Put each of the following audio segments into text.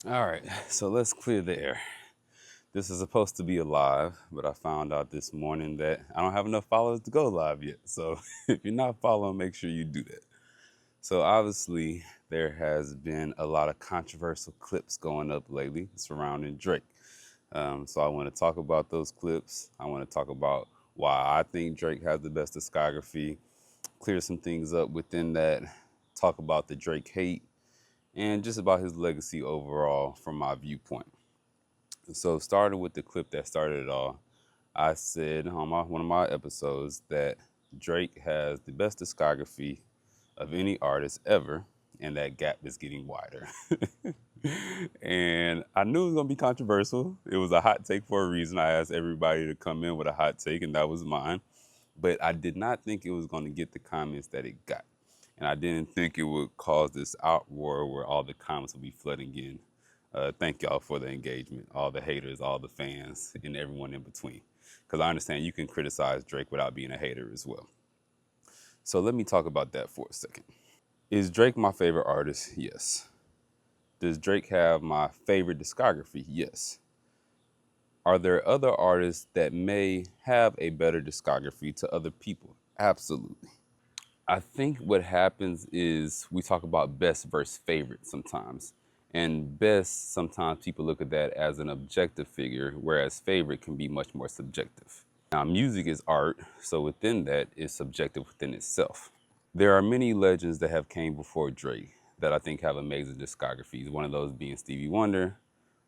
All right, so let's clear the air. This is supposed to be a live, but I found out this morning that I don't have enough followers to go live yet. So if you're not following, make sure you do that. So obviously, there has been a lot of controversial clips going up lately surrounding Drake. So I want to talk about those clips. I want to talk about why I think Drake has the best discography, clear some things up within that, talk about the Drake hate, and just about his legacy overall from my viewpoint. So starting with the clip that started it all, I said on one of my episodes that Drake has the best discography of any artist ever, and that gap is getting wider. And I knew it was gonna be controversial. It was a hot take for a reason. I asked everybody to come in with a hot take, and that was mine. But I did not think it was gonna get the comments that it got. And I didn't think it would cause this outroar where all the comments would be flooding in. Thank y'all for the engagement, all the haters, all the fans, and everyone in between. Because I understand you can criticize Drake without being a hater as well. So let me talk about that for a second. Is Drake my favorite artist? Yes. Does Drake have my favorite discography? Yes. Are there other artists that may have a better discography to other people? Absolutely. I think what happens is we talk about best versus favorite sometimes. And best, sometimes people look at that as an objective figure, whereas favorite can be much more subjective. Now, music is art, so within that, it's subjective within itself. There are many legends that have came before Drake that I think have amazing discographies. One of those being Stevie Wonder.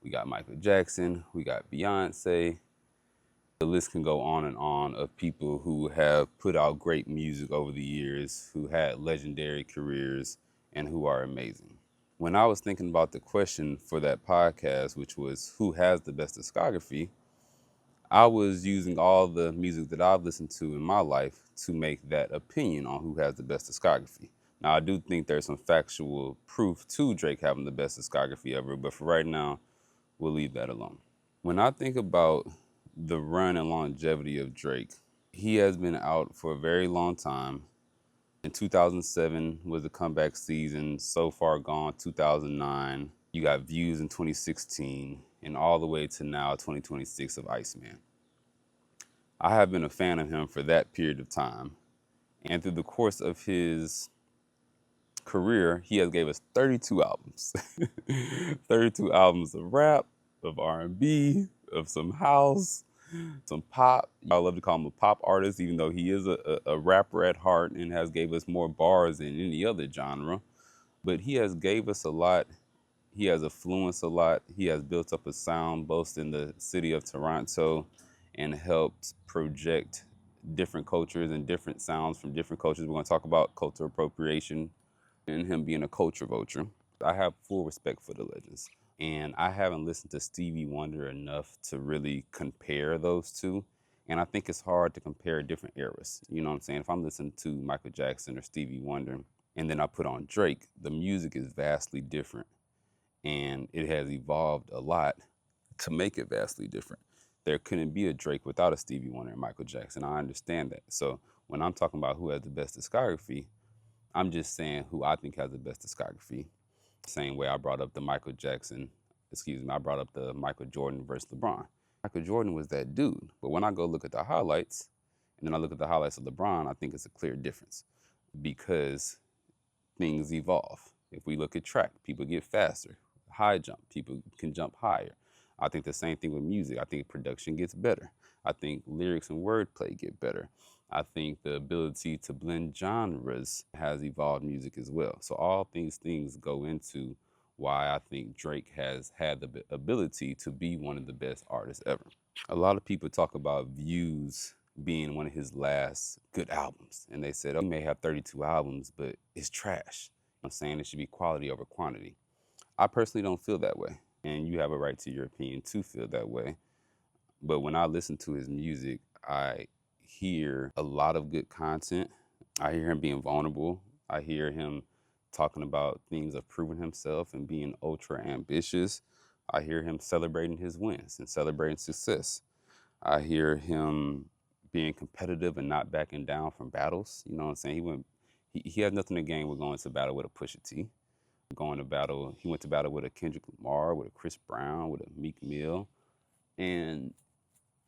We got Michael Jackson. We got Beyonce. The list can go on and on of people who have put out great music over the years, who had legendary careers, and who are amazing. When I was thinking about the question for that podcast, which was who has the best discography, I was using all the music that I've listened to in my life to make that opinion on who has the best discography. Now, I do think there's some factual proof to Drake having the best discography ever, but for right now, we'll leave that alone. When I think about the run and longevity of Drake, he has been out for a very long time. In 2007 was the comeback season, So Far Gone 2009. You got Views in 2016, and all the way to now 2026 of Iceman. I have been a fan of him for that period of time. And through the course of his career, he has gave us 32 albums. 32 albums of rap, of R&B, of some house, some pop. I love to call him a pop artist, even though he is a rapper at heart and has gave us more bars than any other genre. But he has gave us a lot. He has influenced a lot. He has built up a sound both in the city of Toronto and helped project different cultures and different sounds from different cultures. We're going to talk about cultural appropriation and him being a culture vulture. I have full respect for the legends. And I haven't listened to Stevie Wonder enough to really compare those two. And I think it's hard to compare different eras. You know what I'm saying? If I'm listening to Michael Jackson or Stevie Wonder, and then I put on Drake, the music is vastly different. And it has evolved a lot to make it vastly different. There couldn't be a Drake without a Stevie Wonder and Michael Jackson. I understand that. So when I'm talking about who has the best discography, I'm just saying who I think has the best discography. Same way I brought up the Michael Jackson, excuse me, I brought up the Michael Jordan versus LeBron. Michael Jordan was that dude. But when I go look at the highlights, and then I look at the highlights of LeBron, I think it's a clear difference because things evolve. If we look at track, people get faster. High jump, people can jump higher. I think the same thing with music. I think production gets better. I think lyrics and wordplay get better. I think the ability to blend genres has evolved music as well. So all these things go into why I think Drake has had the ability to be one of the best artists ever. A lot of people talk about Views being one of his last good albums. And they said, oh, he may have 32 albums, but it's trash. I'm saying it should be quality over quantity. I personally don't feel that way. And you have a right to your opinion to feel that way. But when I listen to his music, I hear a lot of good content. I hear him being vulnerable. I hear him talking about things of proving himself and being ultra ambitious. I hear him celebrating his wins and celebrating success. I hear him being competitive and not backing down from battles. You know what I'm saying? He has nothing to gain with going to battle with a Pusha T. going to battle. He went to battle with a Kendrick Lamar, with a Chris Brown, with a Meek Mill, and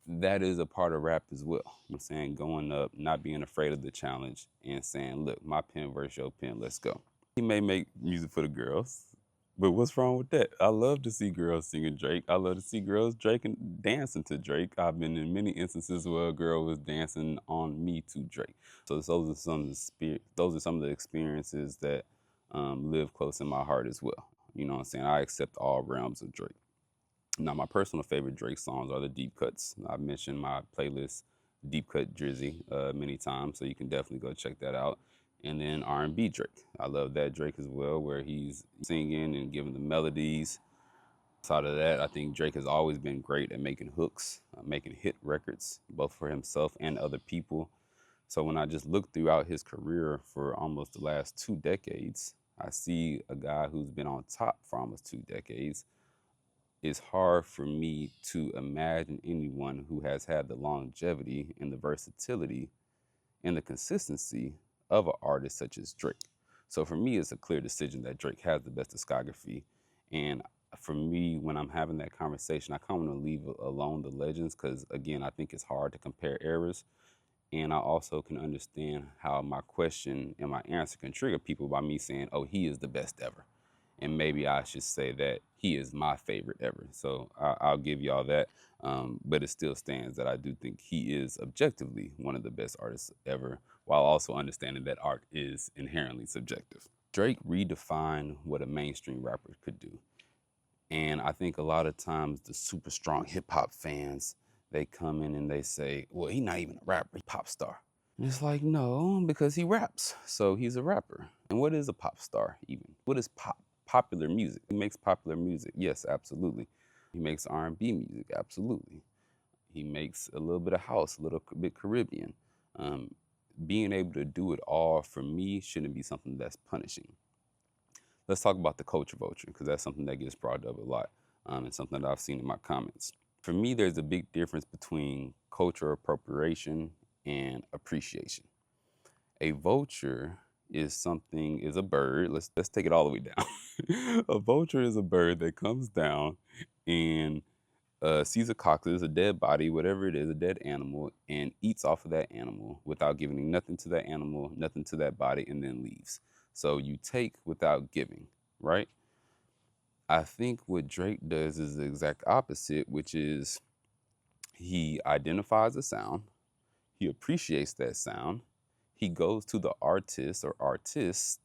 that is a part of rap as well. I'm saying going up, not being afraid of the challenge, and saying, "Look, my pen versus your pen. Let's go." He may make music for the girls, but what's wrong with that? I love to see girls singing Drake. I love to see girls Drake and dancing to Drake. I've been in many instances where a girl was dancing on me to Drake. So those are some of those are some of the experiences that live close in my heart as well. You know what I'm saying? I accept all realms of Drake. Now, my personal favorite Drake songs are the deep cuts. I've mentioned my playlist, Deep Cut Drizzy, many times, so you can definitely go check that out. And then R&B Drake. I love that Drake as well, where he's singing and giving the melodies. Outside of that, I think Drake has always been great at making hooks, making hit records, both for himself and other people. So when I just look throughout his career for almost the last 2 decades, I see a guy who's been on top for almost 2 decades. It's hard for me to imagine anyone who has had the longevity and the versatility and the consistency of an artist such as Drake. So for me, it's a clear decision that Drake has the best discography. And for me, when I'm having that conversation, I kind of want to leave alone the legends because, again, I think it's hard to compare eras. And I also can understand how my question and my answer can trigger people by me saying, oh, he is the best ever. And maybe I should say that he is my favorite ever. So I'll give y'all that. But it still stands that I do think he is objectively one of the best artists ever, while also understanding that art is inherently subjective. Drake redefined what a mainstream rapper could do. And I think a lot of times the super strong hip hop fans, they come in and they say, well, he's not even a rapper, he's a pop star. And it's like, no, because he raps. So he's a rapper. And what is a pop star even? What is pop? Popular music. He makes popular music. Yes, absolutely. He makes R&B music. Absolutely. He makes a little bit of house, a little bit Caribbean. Um, Being able to do it all for me shouldn't be something that's punishing. Let's talk about the culture vulture because that's something that gets brought up a lot and something that I've seen in my comments. For me, there's a big difference between culture appropriation and appreciation. A vulture is a bird. Let's take it all the way down. A vulture is a bird that comes down and sees a carcass, a dead body, whatever it is, a dead animal, and eats off of that animal without giving nothing to that animal, nothing to that body, and then leaves. So you take without giving, right? I think what Drake does is the exact opposite, which is he identifies a sound, he appreciates that sound, he goes to the artist or artists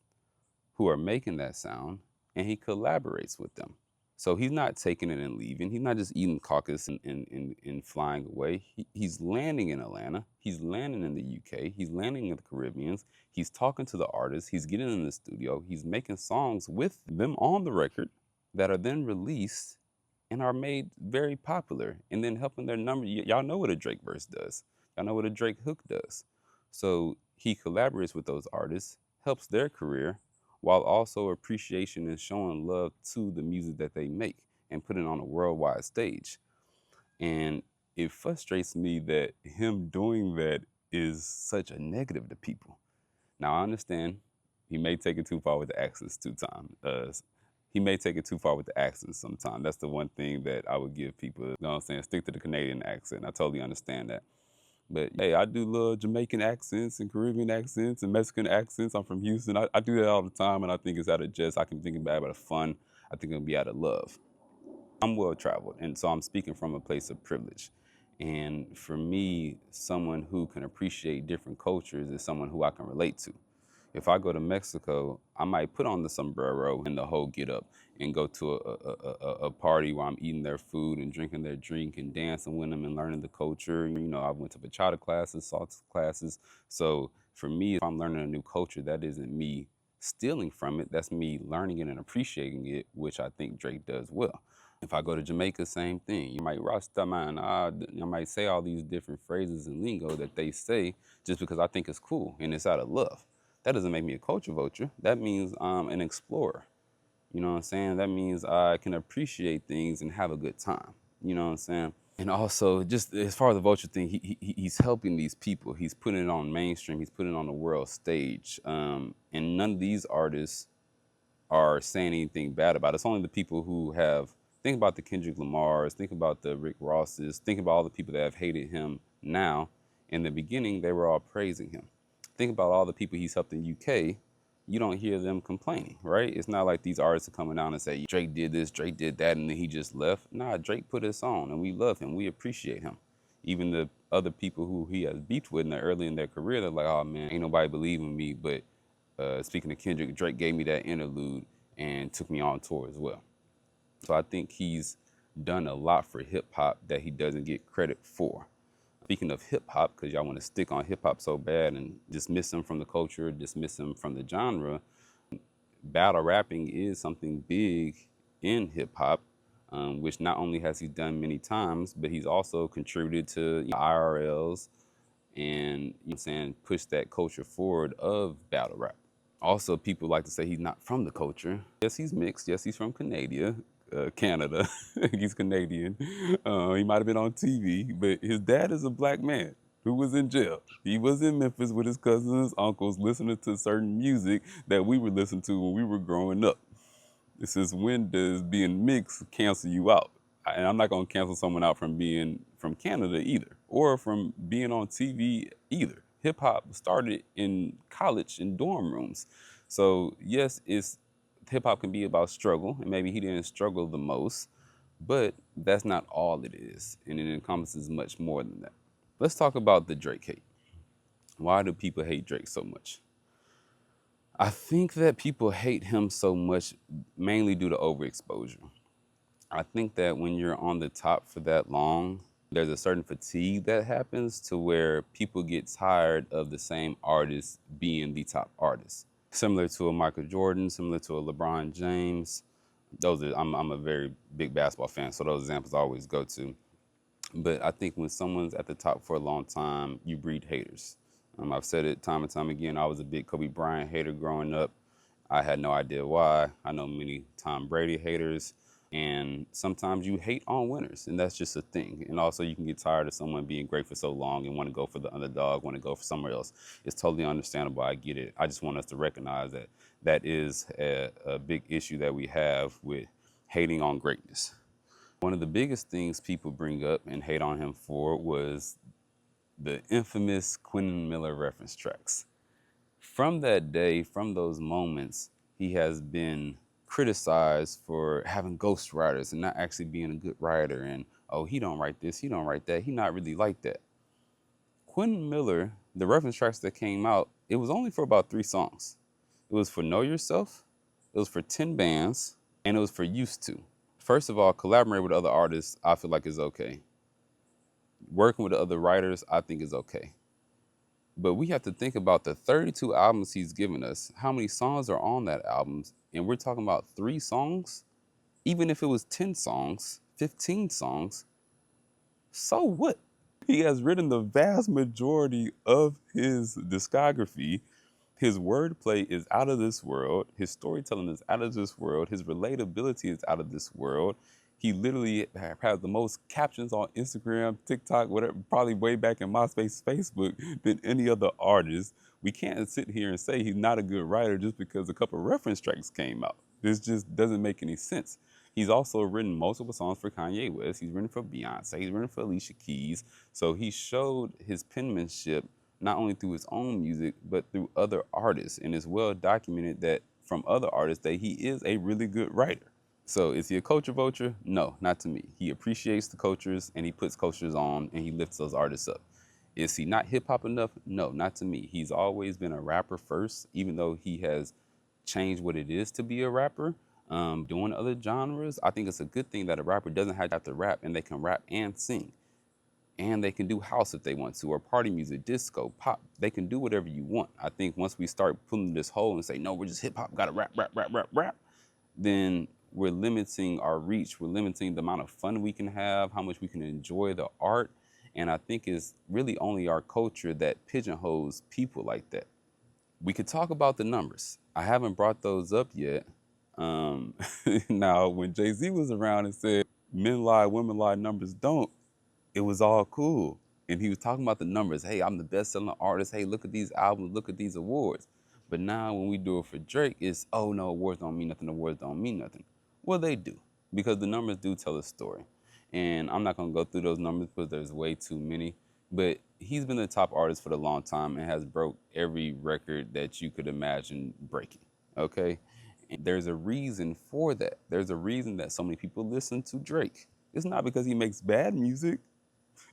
who are making that sound, and he collaborates with them. So he's not taking it and leaving. He's not just eating caucus and flying away. He's landing in Atlanta. He's landing in the UK. He's landing in the Caribbeans. He's talking to the artists. He's getting in the studio. He's making songs with them on the record that are then released and are made very popular and then helping their number. Y'all know what a Drake verse does. Y'all know what a Drake hook does. So he collaborates with those artists, helps their career, while also appreciation and showing love to the music that they make and put it on a worldwide stage. And it frustrates me that him doing that is such a negative to people. Now I understand he may take it too far with the accents he may take it too far with the accents sometimes. That's the one thing that I would give people, you know what I'm saying, stick to the Canadian accent. I totally understand that. But hey, I do love Jamaican accents and Caribbean accents and Mexican accents. I'm from Houston. I do that all the time, and I think it's out of jest. I can think about it out of fun. I think it'll be out of love. I'm well traveled, and so I'm speaking from a place of privilege. And for me, someone who can appreciate different cultures is someone who I can relate to. If I go to Mexico, I might put on the sombrero and the whole get up and go to a party where I'm eating their food and drinking their drink and dancing with them and learning the culture. You know, I went to bachata classes, salsa classes. So for me, if I'm learning a new culture, that isn't me stealing from it. That's me learning it and appreciating it, which I think Drake does well. If I go to Jamaica, same thing. You might Rasta man, I might say all these different phrases and lingo that they say just because I think it's cool and it's out of love. That doesn't make me a culture vulture. That means I'm an explorer. You know what I'm saying? That means I can appreciate things and have a good time. You know what I'm saying? And also, just as far as the vulture thing, he's helping these people. He's putting it on mainstream. He's putting it on the world stage. And none of these artists are saying anything bad about it. It's only the people who have, think about the Kendrick Lamars, think about the Rick Rosses, think about all the people that have hated him now. In the beginning, they were all praising him. Think about all the people he's helped in UK. You don't hear them complaining, right? It's not like these artists are coming down and say, Drake did this, Drake did that, and then he just left. Nah, Drake put us on, and we love him. We appreciate him. Even the other people who he has beefed with early in their career, they're like, oh man, ain't nobody believing me. But speaking of Kendrick, Drake gave me that interlude and took me on tour as well. So I think he's done a lot for hip hop that he doesn't get credit for. Speaking of hip hop, because y'all want to stick on hip hop so bad and dismiss him from the culture, dismiss him from the genre, battle rapping is something big in hip hop, which not only has he done many times, but he's also contributed to IRLs and, saying, push that culture forward of battle rap. Also, people like to say he's not from the culture. Yes, he's mixed. Yes, he's from Canada. He's Canadian. He might have been on TV, but his dad is a black man who was in jail. He was in Memphis with his cousins and his uncles listening to certain music that we would listen to when we were growing up. This is, when does being mixed cancel you out? And I'm not going to cancel someone out from being from Canada either, or from being on TV either. Hip hop started in college in dorm rooms. So yes, hip hop can be about struggle, and maybe he didn't struggle the most, but that's not all it is, and it encompasses much more than that. Let's talk about the Drake hate. Why do people hate Drake so much? I think that people hate him so much mainly due to overexposure. I think that when you're on the top for that long, there's a certain fatigue that happens to where people get tired of the same artist being the top artist. Similar to a Michael Jordan, similar to a LeBron James. I'm a very big basketball fan, so those examples I always go to. But I think when someone's at the top for a long time, you breed haters. I've said it time and time again. I was a big Kobe Bryant hater growing up. I had no idea why. I know many Tom Brady haters. And sometimes you hate on winners, and that's just a thing. And also, you can get tired of someone being great for so long and want to go for the underdog, want to go for somewhere else. It's totally understandable. I get it. I just want us to recognize that that is a big issue that we have with hating on greatness. One of the biggest things people bring up and hate on him for was the infamous Quentin Miller reference tracks. From that day, from those moments, he has been criticized for having ghostwriters and not actually being a good writer, and oh, he don't write this, he don't write that, he not really like that. Quentin Miller, the reference tracks that came out, it was only for about 3 songs. It was for Know Yourself, it was for 10 Bands, and it was for Used To. First of all, collaborating with other artists, I feel like is okay. Working with other writers, I think is okay. But we have to think about the 32 albums he's given us. How many songs are on that album? And we're talking about 3 songs? Even if it was 10 songs, 15 songs, so what? He has written the vast majority of his discography. His wordplay is out of this world. His storytelling is out of this world. His relatability is out of this world. He literally has the most captions on Instagram, TikTok, whatever, probably way back in MySpace, Facebook, than any other artist. We can't sit here and say he's not a good writer just because a couple of reference tracks came out. This just doesn't make any sense. He's also written multiple songs for Kanye West. He's written for Beyonce. He's written for Alicia Keys. So he showed his penmanship not only through his own music, but through other artists. And it's well documented that from other artists that he is a really good writer. So is he a culture vulture? No, not to me. He appreciates the cultures and he puts cultures on and he lifts those artists up. Is he not hip hop enough? No, not to me. He's always been a rapper first, even though he has changed what it is to be a rapper. Doing other genres, I think it's a good thing that a rapper doesn't have to rap and they can rap and sing. And they can do house if they want to, or party music, disco, pop. They can do whatever you want. I think once we start pulling this hole and say, no, we're just hip hop, gotta rap, rap, rap, rap, rap, then we're limiting our reach. We're limiting the amount of fun we can have, how much we can enjoy the art. And I think it's really only our culture that pigeonholes people like that. We could talk about the numbers. I haven't brought those up yet. Now, when Jay-Z was around and said, men lie, women lie, numbers don't, it was all cool. And he was talking about the numbers. Hey, I'm the best-selling artist. Hey, look at these albums. Look at these awards. But now when we do it for Drake, it's, oh no, awards don't mean nothing, awards don't mean nothing. Well, they do, because the numbers do tell a story. And I'm not gonna go through those numbers because there's way too many. But he's been the top artist for a long time and has broke every record that you could imagine breaking. Okay? And there's a reason for that. There's a reason that so many people listen to Drake. It's not because he makes bad music.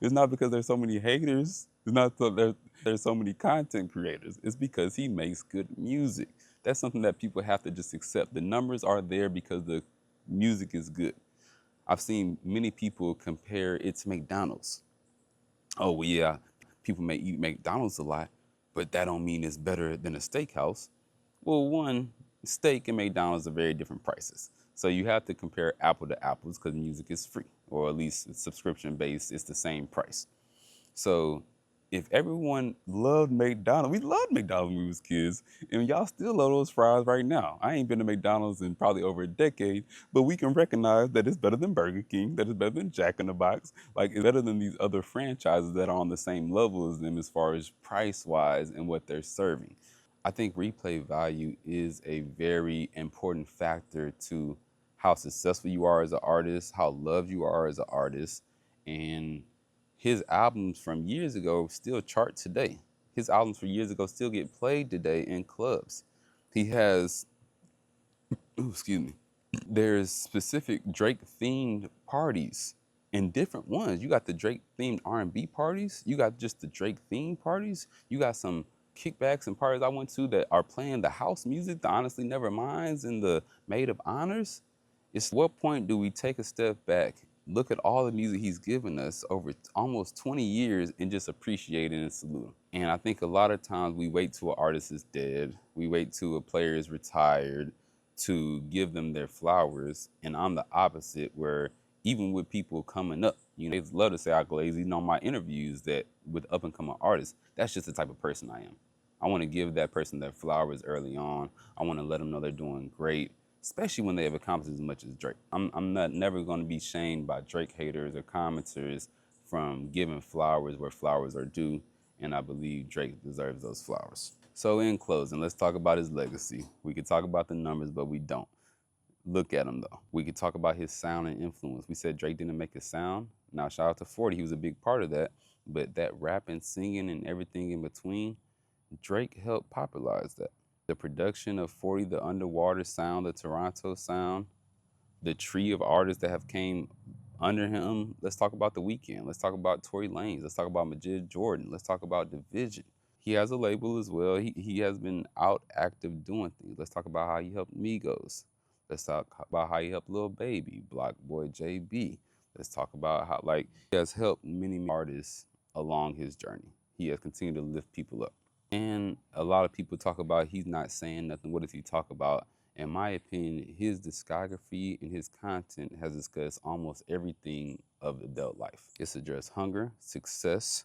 It's not because there's so many haters. It's not so there's so many content creators. It's because he makes good music. That's something that people have to just accept. The numbers are there because the music is good. I've seen many people compare it to McDonald's. Oh well, yeah, people may eat McDonald's a lot, but that don't mean it's better than a steakhouse. Well, one, steak and McDonald's are very different prices. So you have to compare apple to apples because music is free, or at least it's subscription based, it's the same price. So if everyone loved McDonald's, we loved McDonald's when we was kids, and y'all still love those fries right now. I ain't been to McDonald's in probably over a decade, but we can recognize that it's better than Burger King, that it's better than Jack in the Box, like it's better than these other franchises that are on the same level as them as far as price wise and what they're serving. I think replay value is a very important factor to how successful you are as an artist, how loved you are as an artist, and his albums from years ago still chart today. His albums from years ago still get played today in clubs. He has, ooh, excuse me, there's specific Drake themed parties and different ones. You got the Drake themed R&B parties. You got just the Drake themed parties. You got some kickbacks and parties I went to that are playing the house music, the Honestly Never Minds and the Maid of Honors. It's what point do we take a step back, look at all the music he's given us over almost 20 years and just appreciate it and salute him? And I think a lot of times we wait till an artist is dead, we wait till a player is retired to give them their flowers. And I'm the opposite, where even with people coming up, they love to say I glaze, even on my interviews that with up and coming artists, that's just the type of person I am. I want to give that person their flowers early on. I want to let them know they're doing great, especially when they have accomplished as much as Drake. I'm not never going to be shamed by Drake haters or commenters from giving flowers where flowers are due, and I believe Drake deserves those flowers. So in closing, let's talk about his legacy. We could talk about the numbers, but we don't. Look at him though. We could talk about his sound and influence. We said Drake didn't make his sound. Now shout out to 40, he was a big part of that. But that rapping, singing, and everything in between, Drake helped popularize that. The production of 40, the underwater sound, the Toronto sound, the tree of artists that have came under him. Let's talk about The Weeknd. Let's talk about Tory Lanez. Let's talk about Majid Jordan. Let's talk about Division. He has a label as well. He has been out active doing things. Let's talk about how he helped Migos. Let's talk about how he helped Lil Baby, Block Boy JB. Let's talk about how he has helped many artists along his journey. He has continued to lift people up. And a lot of people talk about he's not saying nothing. What does he talk about? In my opinion, his discography and his content has discussed almost everything of adult life. It's addressed hunger, success,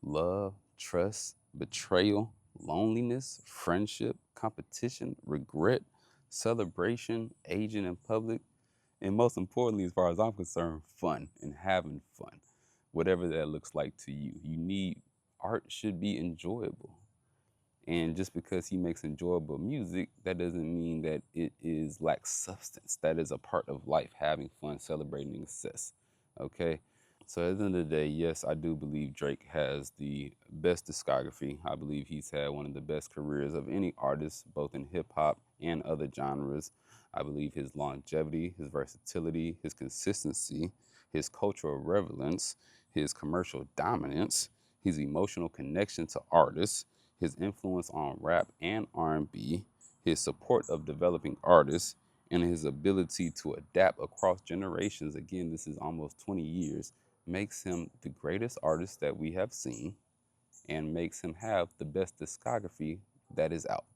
love, trust, betrayal, loneliness, friendship, competition, regret, celebration, aging in public, and most importantly, as far as I'm concerned, fun and having fun, whatever that looks like to you. Art should be enjoyable. And just because he makes enjoyable music, that doesn't mean that it is lacks substance. That is a part of life, having fun, celebrating success. Okay? So at the end of the day, yes, I do believe Drake has the best discography. I believe he's had one of the best careers of any artist, both in hip hop and other genres. I believe his longevity, his versatility, his consistency, his cultural relevance, his commercial dominance, his emotional connection to artists, his influence on rap and R&B, his support of developing artists, and his ability to adapt across generations, again, this is almost 20 years, makes him the greatest artist that we have seen and makes him have the best discography that is out.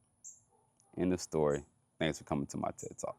End of story. Thanks for coming to my TED Talk.